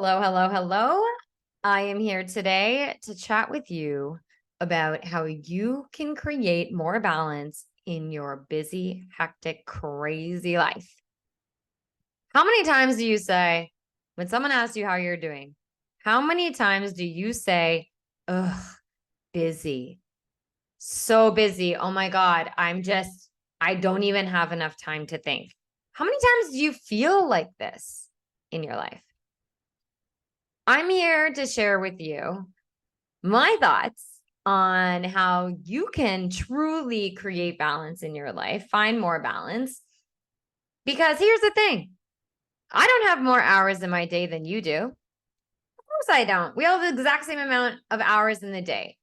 Hello, hello, hello. I am here today to chat with you about how you can create more balance in your busy, hectic, crazy life. How many times do you say, when someone asks you how you're doing, how many times do you say, ugh, busy, so busy. Oh my God, I don't even have enough time to think. How many times do you feel like this in your life? I'm here to share with you my thoughts on how you can truly create balance in your life, find more balance. Because here's the thing, I don't have more hours in my day than you do. Of course, I don't. We all have the exact same amount of hours in the day.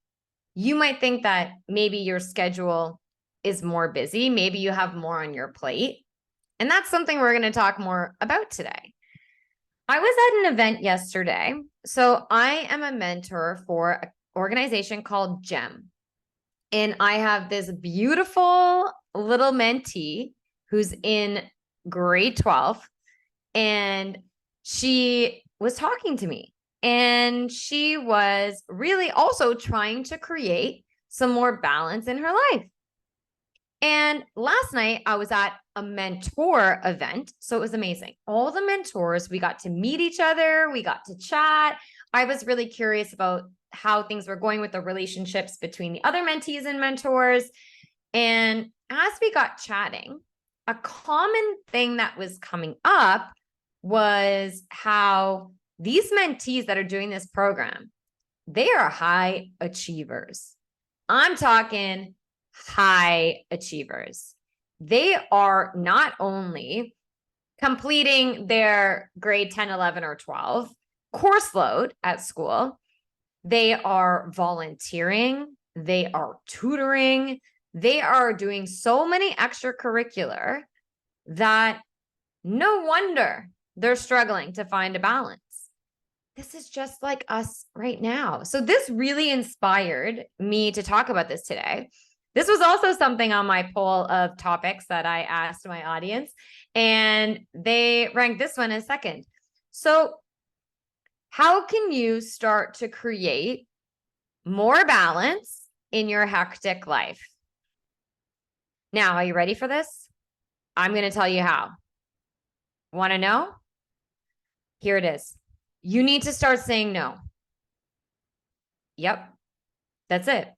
You might think that maybe your schedule is more busy, maybe you have more on your plate. And that's something we're going to talk more about today. I was at an event yesterday. So I am a mentor for an organization called GEM. And I have this beautiful little mentee who's in grade 12. And she was talking to me. And she was really also trying to create some more balance in her life. And last night I was at a mentor event. So it was amazing. All the mentors, we got to meet each other, we got to chat. I was really curious about how things were going with the relationships between the other mentees and mentors. And as we got chatting, a common thing that was coming up was how these mentees that are doing this program, they are high achievers. I'm talking high achievers. They are not only completing their grade 10, 11, or 12 course load at school, they are volunteering, they are tutoring, they are doing so many extracurricular that no wonder they're struggling to find a balance. This is just like us right now. So this really inspired me to talk about this today. This was also something on my poll of topics that I asked my audience, and they ranked this one as second. So how can you start to create more balance in your hectic life? Now, are you ready for this? I'm going to tell you how. Want to know? Here it is. You need to start saying no. Yep, that's it.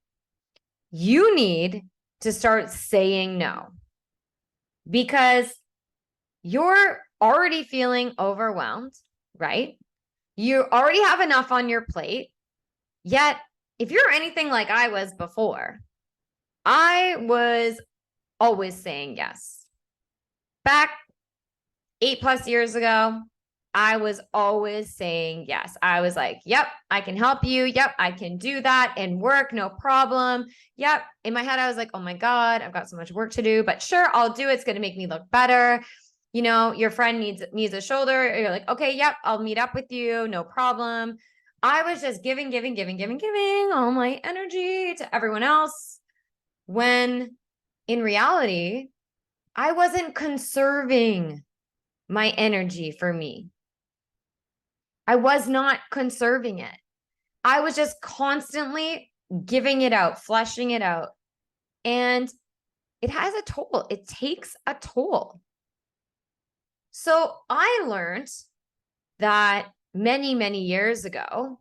You need to start saying no because you're already feeling overwhelmed, right? You already have enough on your plate. Yet, if you're anything like I was before, I was always saying yes. Back 8+ years ago, I was always saying yes. I was like, yep, I can help you. Yep, I can do that and work, no problem. Yep. In my head, I was like, oh my God, I've got so much work to do, but sure, I'll do it. It's going to make me look better. You know, your friend needs a shoulder. You're like, okay, yep, I'll meet up with you. No problem. I was just giving all my energy to everyone else when in reality, I wasn't conserving my energy for me. I was not conserving it. I was just constantly giving it out, flushing it out. And it has a toll. It takes a toll. So I learned that many, many years ago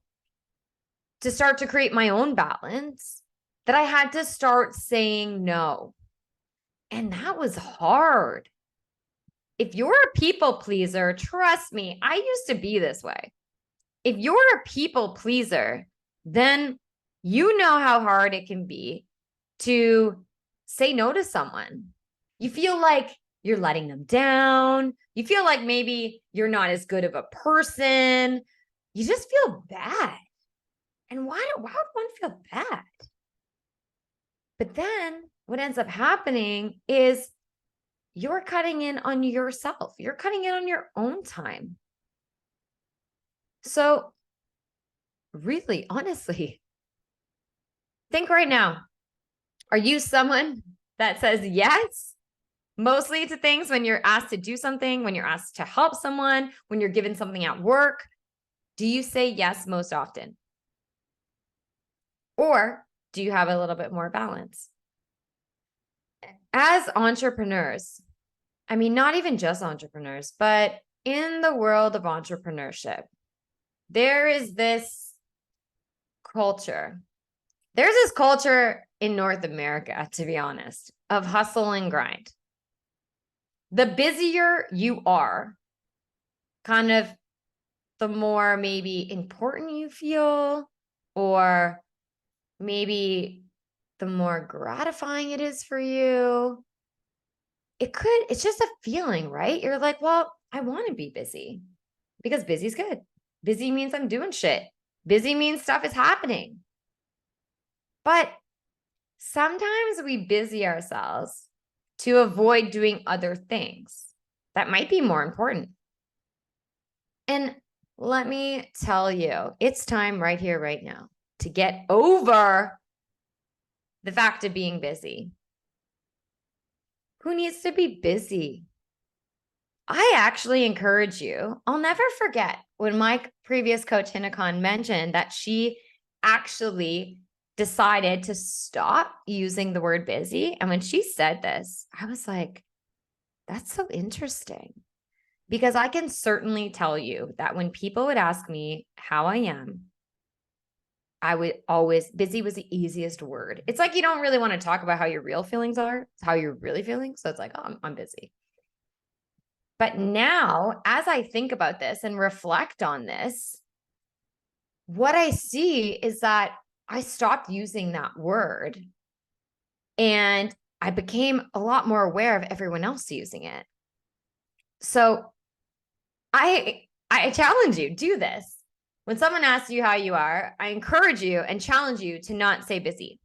to start to create my own balance, that I had to start saying no. And that was hard. If you're a people pleaser, trust me, I used to be this way. If you're a people pleaser, then you know how hard it can be to say no to someone. You feel like you're letting them down. You feel like maybe you're not as good of a person. You just feel bad. And why would one feel bad? But then what ends up happening is you're cutting in on yourself. You're cutting in on your own time. So really, honestly, think right now, are you someone that says yes mostly to things when you're asked to do something, when you're asked to help someone, when you're given something at work? Do you say yes most often? Or do you have a little bit more balance? As entrepreneurs, I mean, not even just entrepreneurs, but in the world of entrepreneurship, there is this culture. There's this culture in North America, to be honest, of hustle and grind. The busier you are, kind of the more maybe important you feel, or maybe the more gratifying it is for you. It's just a feeling, right? You're like, well, I want to be busy because busy's good. Busy means I'm doing shit. Busy means stuff is happening. But sometimes we busy ourselves to avoid doing other things that might be more important. And let me tell you, it's time right here, right now to get over the fact of being busy. Who needs to be busy? I actually encourage you. I'll never forget when my previous coach, Hinakon, mentioned that she actually decided to stop using the word busy. And when she said this, I was like, that's so interesting. Because I can certainly tell you that when people would ask me how I am, I would always, busy was the easiest word. It's like you don't really want to talk about how your real feelings are, how you're really feeling. So it's like, oh, I'm busy. But now, as I think about this and reflect on this, what I see is that I stopped using that word and I became a lot more aware of everyone else using it. So I challenge you, do this. When someone asks you how you are, I encourage you and challenge you to not say busy.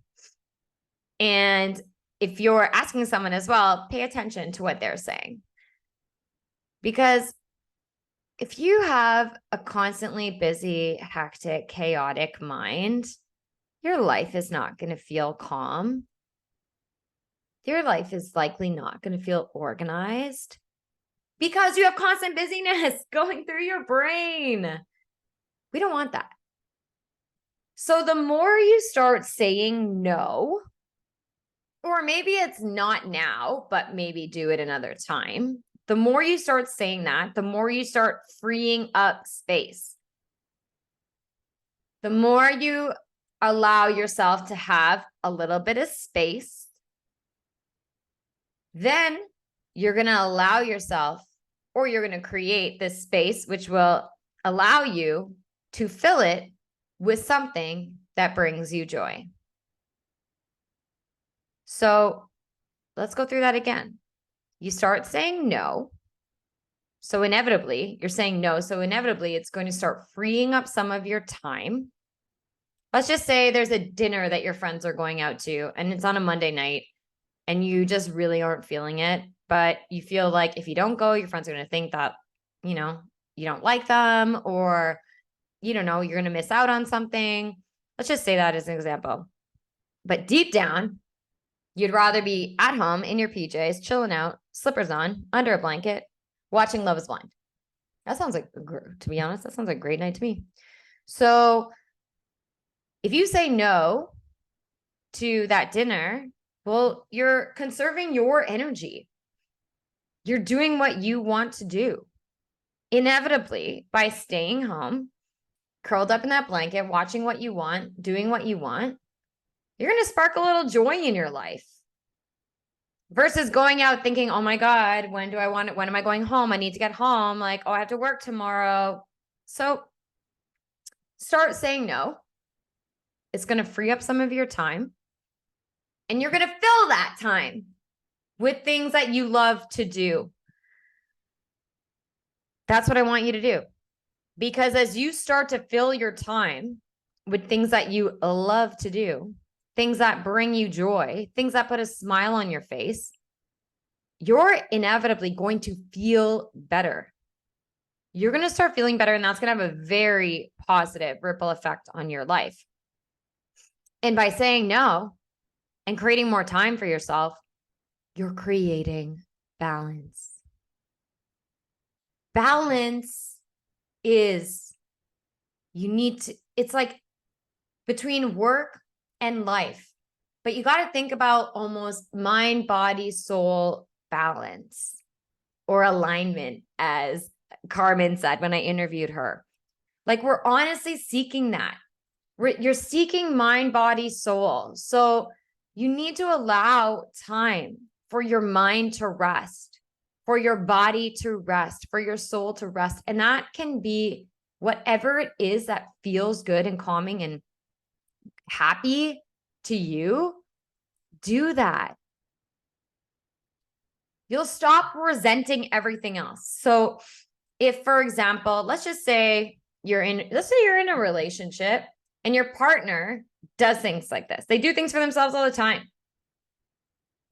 And if you're asking someone as well, pay attention to what they're saying. Because if you have a constantly busy, hectic, chaotic mind, your life is not going to feel calm. Your life is likely not going to feel organized because you have constant busyness going through your brain. We don't want that. So the more you start saying no, or maybe it's not now, but maybe do it another time. The more you start saying that, the more you start freeing up space. The more you allow yourself to have a little bit of space, then you're going to allow yourself, or you're going to create this space, which will allow you to fill it with something that brings you joy. So let's go through that again. You start saying no. So inevitably, you're saying no. So inevitably, it's going to start freeing up some of your time. Let's just say there's a dinner that your friends are going out to, and it's on a Monday night, and you just really aren't feeling it. But you feel like if you don't go, your friends are going to think that, you don't like them, or, you're going to miss out on something. Let's just say that as an example. But deep down, you'd rather be at home in your PJs, chilling out, slippers on, under a blanket, watching Love is Blind. That sounds like, to be honest, that sounds like a great night to me. So if you say no to that dinner, well, you're conserving your energy. You're doing what you want to do. Inevitably, by staying home, curled up in that blanket, watching what you want, doing what you want, you're going to spark a little joy in your life. Versus going out thinking, oh my God, when do I want it? When am I going home? I need to get home. Like, oh, I have to work tomorrow. So start saying no. It's going to free up some of your time. And you're going to fill that time with things that you love to do. That's what I want you to do. Because as you start to fill your time with things that you love to do, things that bring you joy, things that put a smile on your face, you're inevitably going to feel better. You're going to start feeling better, and that's going to have a very positive ripple effect on your life. And by saying no and creating more time for yourself, you're creating balance. Balance is it's like between work and life, but you got to think about almost mind, body, soul balance or alignment, as Carmen said when I interviewed her. Like, we're honestly seeking that. You're seeking mind, body, soul. So you need to allow time for your mind to rest, for your body to rest, for your soul to rest. And that can be whatever it is that feels good and calming and happy to you. Do that. You'll stop resenting everything else. So if, for example, let's say you're in a relationship and your partner does things like this. They do things for themselves all the time.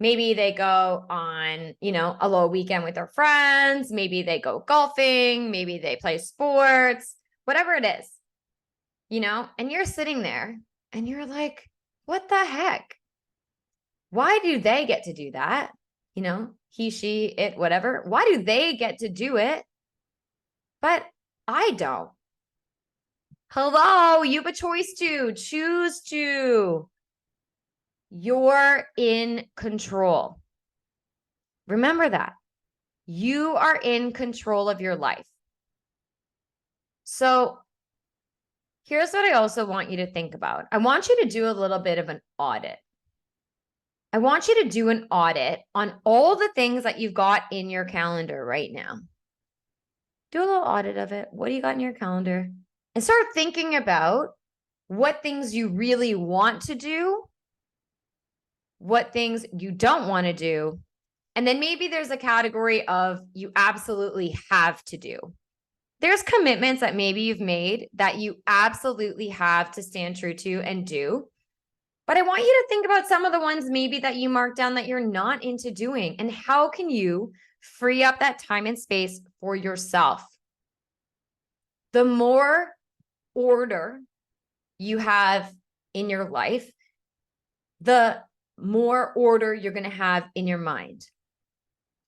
Maybe they go on, a little weekend with their friends. Maybe they go golfing. Maybe they play sports, whatever it is, and you're sitting there and you're like, what the heck? Why do they get to do that? He, she, it, whatever. Why do they get to do it? But I don't. Hello, you have a choice to choose to. You're in control. Remember that. You are in control of your life. So here's what I also want you to think about. I want you to do a little bit of an audit. I want you to do an audit on all the things that you've got in your calendar right now. Do a little audit of it. What do you got in your calendar? And start thinking about what things you really want to do, what things you don't want to do. And then maybe there's a category of you absolutely have to do. There's commitments that maybe you've made that you absolutely have to stand true to and do. But I want you to think about some of the ones maybe that you marked down that you're not into doing. And how can you free up that time and space for yourself? The more order you have in your life, the more order you're going to have in your mind.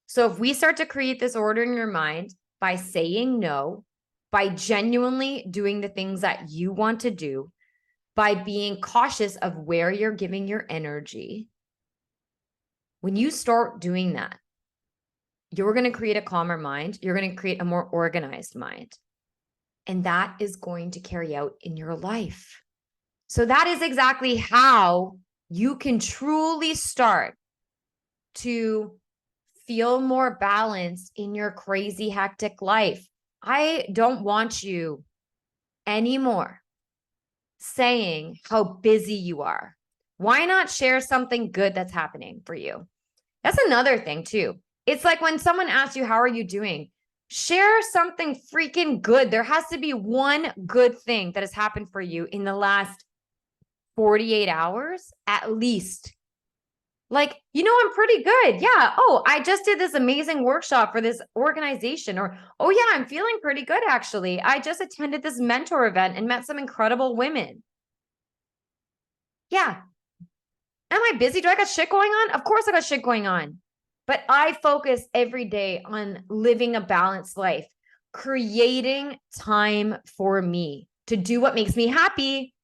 So if we start to create this order in your mind by saying no, by genuinely doing the things that you want to do, by being cautious of where you're giving your energy, when you start doing that, you're going to create a calmer mind. You're going to create a more organized mind. And that is going to carry out in your life. So that is exactly how you can truly start to feel more balanced in your crazy, hectic life. I don't want you anymore saying how busy you are. Why not share something good that's happening for you? That's another thing too. It's like when someone asks you, how are you doing? Share something freaking good. There has to be one good thing that has happened for you in the last 48 hours, at least. Like, I'm pretty good. Yeah. Oh, I just did this amazing workshop for this organization. Or, oh yeah, I'm feeling pretty good actually. I just attended this mentor event and met some incredible women. Yeah. Am I busy? Do I got shit going on? Of course I got shit going on. But I focus every day on living a balanced life, creating time for me to do what makes me happy.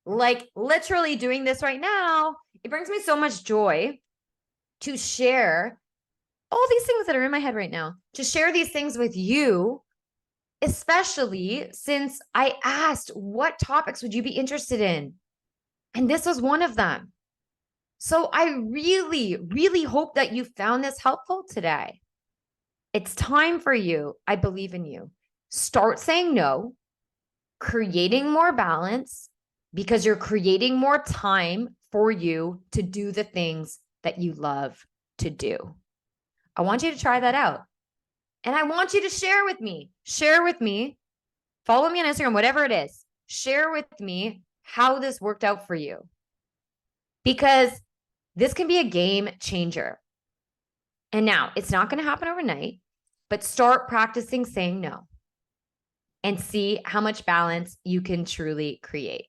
Like literally doing this right now. It brings me so much joy to share all these things that are in my head right now, to share these things with you, especially since I asked, what topics would you be interested in? And this was one of them. So I really, really hope that you found this helpful today. It's time for you. I believe in you. Start saying no, creating more balance, because you're creating more time for you to do the things that you love to do. I want you to try that out. And I want you to share with me. Follow me on Instagram, whatever it is. Share with me how this worked out for you. Because this can be a game changer. And now, it's not going to happen overnight, but start practicing saying no and see how much balance you can truly create.